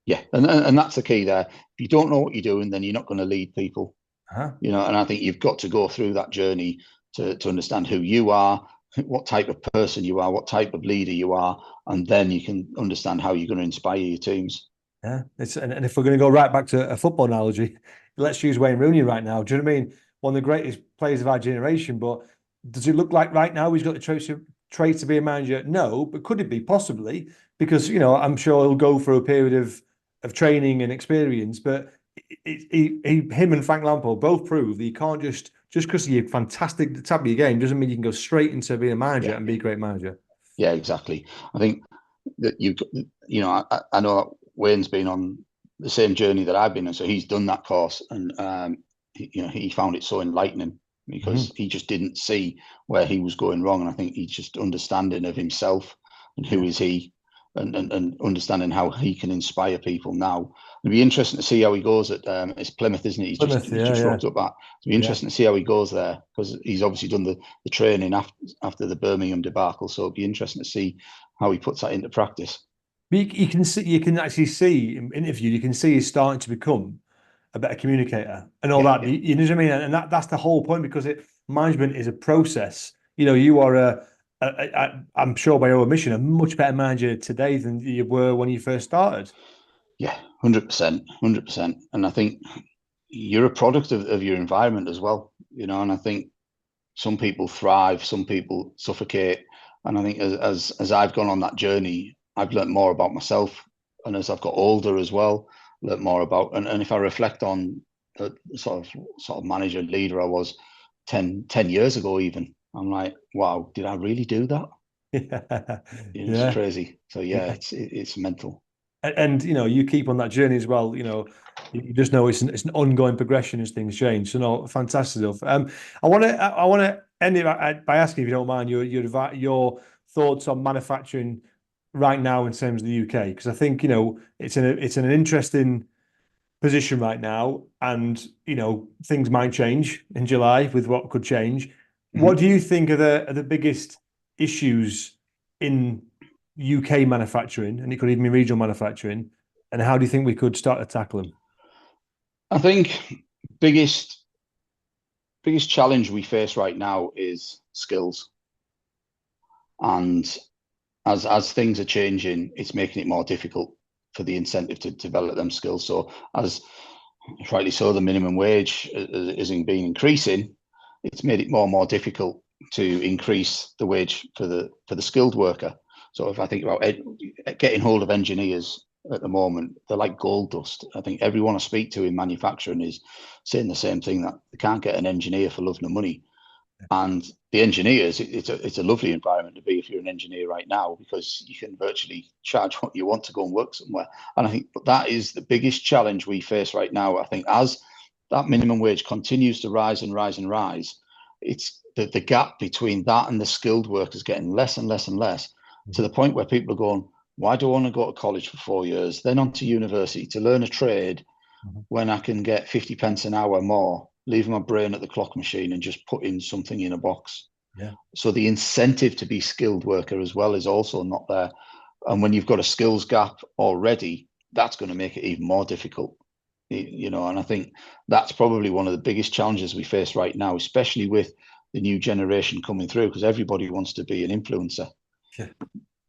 [SPEAKER 2] Yeah, and that's the key there. If you don't know what you're doing, then you're not going to lead people. And I think you've got to go through that journey to understand who you are, what type of person you are, what type of leader you are, and then you can understand how you're going to inspire your teams.
[SPEAKER 1] Yeah, and if we're going to go right back to a football analogy, let's use Wayne Rooney right now. Do you know what I mean? One of the greatest players of our generation, but does it look like right now he's got the traits to be a manager? No, but could it be? Possibly, because I'm sure he'll go through a period of training and experience. But him and Frank Lampard both prove that you can't just because you're fantastic at the top of your game doesn't mean you can go straight into being a manager and be a great manager.
[SPEAKER 2] Yeah, exactly. I think that I know that Wayne's been on the same journey that I've been on, so he's done that course, and he found it so enlightening because he just didn't see where he was going wrong, and I think he's just understanding of himself and who is he, and understanding how he can inspire people now. It'll be interesting to see how he goes at it's Plymouth, isn't it? He's just rocked up that. It'll be interesting to see how he goes there because he's obviously done the training after the Birmingham debacle, so it'll be interesting to see how he puts that into practice.
[SPEAKER 1] You can actually see in interview, you can see he's starting to become a better communicator and all that. You know what I mean? And that's the whole point because management is a process. You are I'm sure by your admission, a much better manager today than you were when you first started.
[SPEAKER 2] Yeah, 100%. And I think you're a product of your environment as well, and I think some people thrive, some people suffocate. And I think as I've gone on that journey, I've learned more about myself. And as I've got older as well, learned more about, and if I reflect on the sort of manager leader I was 10 years ago, even, I'm like, wow, did I really do that? It's crazy. So it's mental.
[SPEAKER 1] And you keep on that journey as well. You just know it's an ongoing progression as things change. So no, fantastic stuff. I want to end it by asking, if you don't mind, your thoughts on manufacturing right now in terms of the UK, because I think it's in an interesting position right now, and things might change in July with what could change. What do you think are the biggest issues in UK manufacturing, and it could even be regional manufacturing, and how do you think we could start to tackle them?
[SPEAKER 2] I think biggest challenge we face right now is skills, and as things are changing, it's making it more difficult for the incentive to develop them skills. So as rightly so, the minimum wage isn't been increasing. It's made it more and more difficult to increase the wage for the skilled worker. So if I think about getting hold of engineers at the moment, they're like gold dust. I think everyone I speak to in manufacturing is saying the same thing, that they can't get an engineer for love nor money. And the engineers, it's a lovely environment to be if you're an engineer right now, because you can virtually charge what you want to go and work somewhere. And I think that is the biggest challenge we face right now. I think as that minimum wage continues to rise and rise and rise, it's the gap between that and the skilled workers getting less and less and less, to the point where people are going, why do I want to go to college for 4 years, then on to university to learn a trade when I can get 50 pence an hour more, leaving my brain at the clock machine and just putting something in a box? So the incentive to be skilled worker as well is also not there. And when you've got a skills gap already, that's going to make it even more difficult. And I think that's probably one of the biggest challenges we face right now, especially with the new generation coming through, because everybody wants to be an influencer.
[SPEAKER 1] Yeah.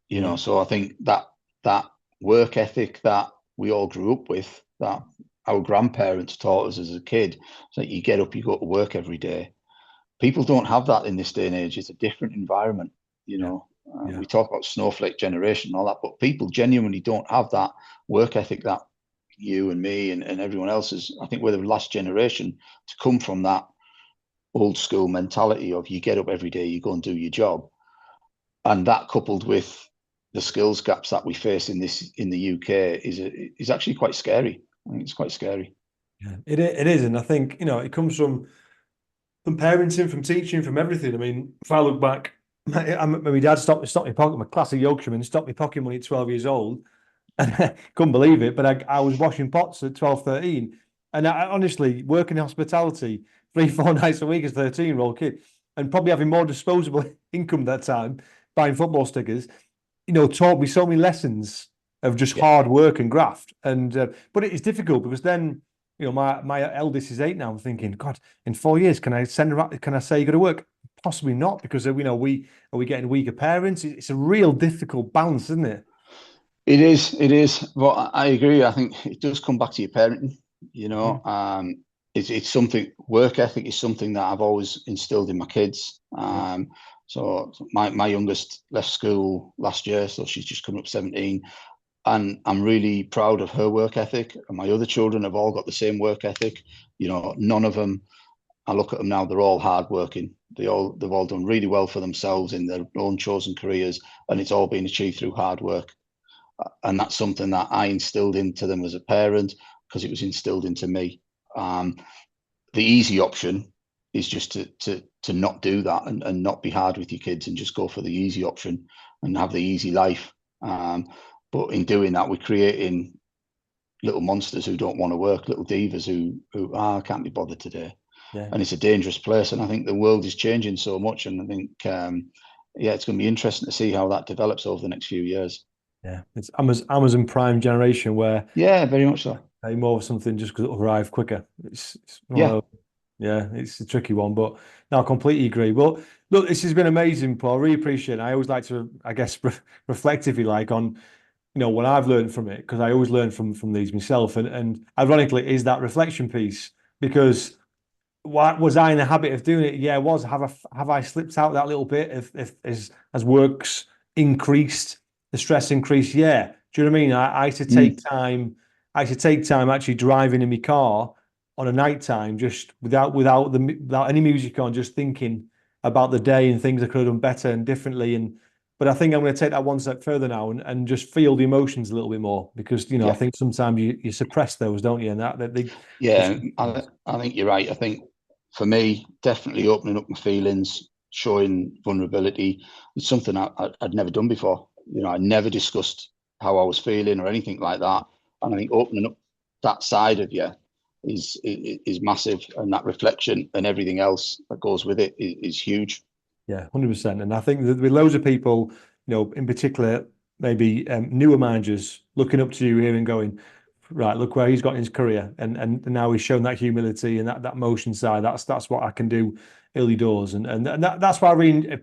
[SPEAKER 1] Yeah.
[SPEAKER 2] So I think that work ethic that we all grew up with, that our grandparents taught us as a kid, so that you get up, you go to work every day. People don't have that in this day and age. It's a different environment.
[SPEAKER 1] Yeah. Yeah.
[SPEAKER 2] We talk about snowflake generation and all that, but people genuinely don't have that work ethic that you and me and everyone else is. I think we're the last generation to come from that old school mentality of you get up every day, you go and do your job. And that coupled with the skills gaps that we face in the UK is actually quite scary. I think it's quite scary.
[SPEAKER 1] Yeah, it is. And I think, it comes from parenting, from teaching, from everything. I mean, if I look back, my dad stopped me pocket, my classic Yorkshireman, stopped me pocket money at 12 years old. And I couldn't believe it, but I was washing pots at 12, 13. And I honestly, working in hospitality 3, 4 nights a week as a 13-year-old kid, and probably having more disposable income that time, buying football stickers, taught me so many lessons of just hard work and graft. And but it is difficult because then, my eldest is 8 now. I'm thinking, God, in 4 years, can I send her out? Can I say you got to work? Possibly not, because are we getting weaker parents? It's a real difficult balance, isn't it?
[SPEAKER 2] It is. But I agree. I think it does come back to your parenting. It's something. Work ethic is something that I've always instilled in my kids. So my youngest left school last year, so she's just coming up 17, and I'm really proud of her work ethic. And my other children have all got the same work ethic. None of them. I look at them now; they're all hardworking. They've all done really well for themselves in their own chosen careers, and it's all been achieved through hard work. And that's something that I instilled into them as a parent because it was instilled into me. The easy option is just to not do that and not be hard with your kids and just go for the easy option and have the easy life. But in doing that, we're creating little monsters who don't want to work, little divas who can't be bothered today.
[SPEAKER 1] Yeah.
[SPEAKER 2] And it's a dangerous place. And I think the world is changing so much. And I think, it's going to be interesting to see how that develops over the next few years.
[SPEAKER 1] Yeah, it's Amazon Prime generation where
[SPEAKER 2] very much so.
[SPEAKER 1] pay more for something just because it'll arrive quicker. It's it's a tricky one, but no, I completely agree. Well, look, this has been amazing, Paul. I really appreciate it. I always like to, I guess, reflect, if you like, on what I've learned from it, because I always learn from these myself. And ironically, it is that reflection piece, because what was I in the habit of doing it? Yeah, I was. Have I slipped out that little bit if as work's increased, the stress increased? Yeah. Do you know what I mean? I used to take time. I used to take time actually driving in my car on a night time, just without any music on, just thinking about the day and things I could have done better and differently. But I think I'm going to take that one step further now and just feel the emotions a little bit more, because I think sometimes you suppress those, don't you? And
[SPEAKER 2] I think you're right. I think for me, definitely opening up my feelings, showing vulnerability, is something I'd never done before. I never discussed how I was feeling or anything like that. And I think opening up that side of you is massive, and that reflection and everything else that goes with it is huge.
[SPEAKER 1] Yeah, 100%. And I think that with loads of people, in particular, maybe newer managers looking up to you here and going, right, look where he's got in his career, and now he's shown that humility and that motion side. That's what I can do early doors, and that's why I really,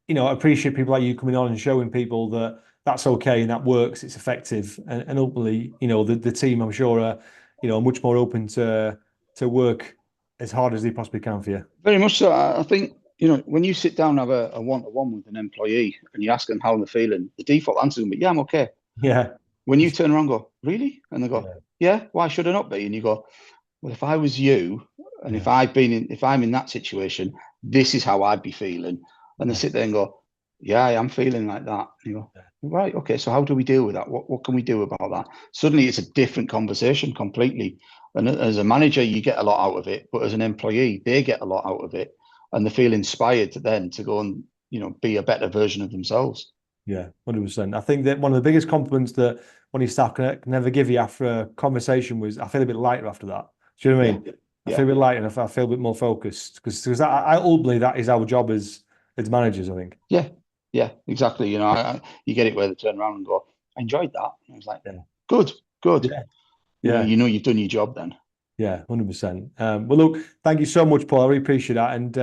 [SPEAKER 1] appreciate people like you coming on and showing people that that's okay and that works, it's effective, and ultimately, the team, I'm sure, are much more open to work as hard as they possibly can for you.
[SPEAKER 2] Very much so. I think when you sit down and have a one-to-one with an employee and you ask them how they're feeling, the default answer is, "Yeah, I'm okay."
[SPEAKER 1] Yeah.
[SPEAKER 2] When you turn around and go, "Really?" And they go, "Yeah, why should I not be?" And you go, "Well, if I was you, and if I'm in that situation, this is how I'd be feeling." And they sit there and go, "Yeah, I am feeling like that." And you go, "Right, okay, so how do we deal with that? What can we do about that?" Suddenly it's a different conversation completely. And as a manager, you get a lot out of it, but as an employee, they get a lot out of it, and they feel inspired to go and be a better version of themselves.
[SPEAKER 1] Yeah, 100%. I think that one of the biggest compliments that one of your staff can never give you after a conversation was, "I feel a bit lighter after that." Do you know what I mean? I feel a bit lighter, and I feel a bit more focused, because I ultimately, that is our job as managers, I think.
[SPEAKER 2] Yeah, exactly. You get it where they turn around and go, "I enjoyed that." And I was like,
[SPEAKER 1] Yeah.
[SPEAKER 2] good.
[SPEAKER 1] Yeah. Yeah.
[SPEAKER 2] You know you've done your job then.
[SPEAKER 1] Yeah, 100%. Well, look, thank you so much, Paul. I really appreciate that. And,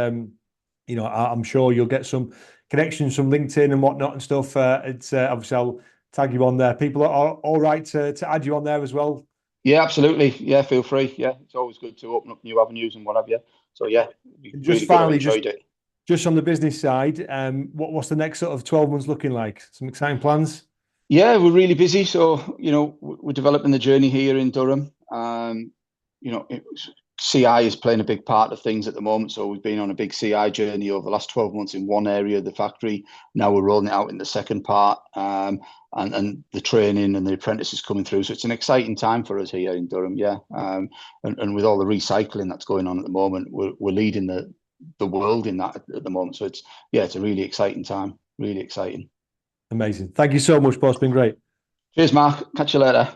[SPEAKER 1] I'm sure you'll get some connections from LinkedIn and whatnot and stuff. It's obviously I'll tag you on there. People are all right to add you on there as well.
[SPEAKER 2] Yeah, absolutely. Yeah, feel free. Yeah, it's always good to open up new avenues and what have you. So yeah, it'd be
[SPEAKER 1] And just
[SPEAKER 2] really good. I
[SPEAKER 1] finally,
[SPEAKER 2] enjoyed it.
[SPEAKER 1] just on the business side, what's the next sort of 12 months looking like? Some exciting plans?
[SPEAKER 2] Yeah, we're really busy. So, we're developing the journey here in Durham. CI is playing a big part of things at the moment. So we've been on a big CI journey over the last 12 months in one area of the factory. Now we're rolling it out in the second part, and the training and the apprentices coming through. So it's an exciting time for us here in Durham. Yeah. And with all the recycling that's going on at the moment, we're leading the world in that at the moment. So it's a really exciting time. Really exciting.
[SPEAKER 1] Amazing. Thank you so much, Paul. It's been great.
[SPEAKER 2] Cheers, Mark. Catch you later.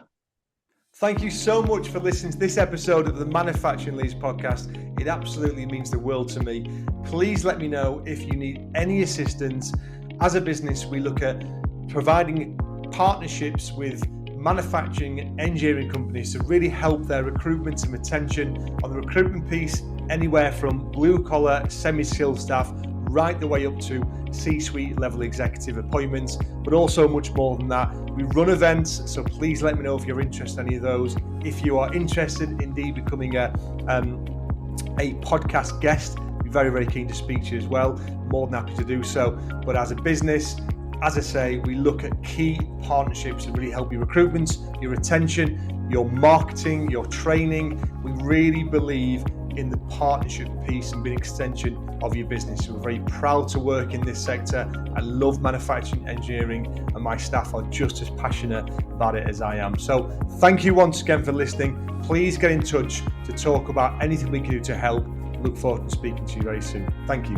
[SPEAKER 1] Thank you so much for listening to this episode of the Manufacturing Leaders podcast. It absolutely means the world to me. Please let me know if you need any assistance. As a business, we look at providing partnerships with manufacturing and engineering companies to really help their recruitment and retention. On the recruitment piece, anywhere from blue collar, semi-skilled staff, right the way up to C-suite level executive appointments, but also much more than that. We run events, so please let me know if you're interested in any of those. If you are interested indeed becoming a podcast guest, I'd be very, very keen to speak to you as well. More than happy to do so. But as a business, as I say, we look at key partnerships that really help your recruitment, your retention, your marketing, your training. We really believe in the partnership piece and being an extension of your business. So we're very proud to work in this sector. I love manufacturing engineering, and my staff are just as passionate about it as I am. So thank you once again for listening. Please get in touch to talk about anything we can do to help. Look forward to speaking to you very soon. Thank you.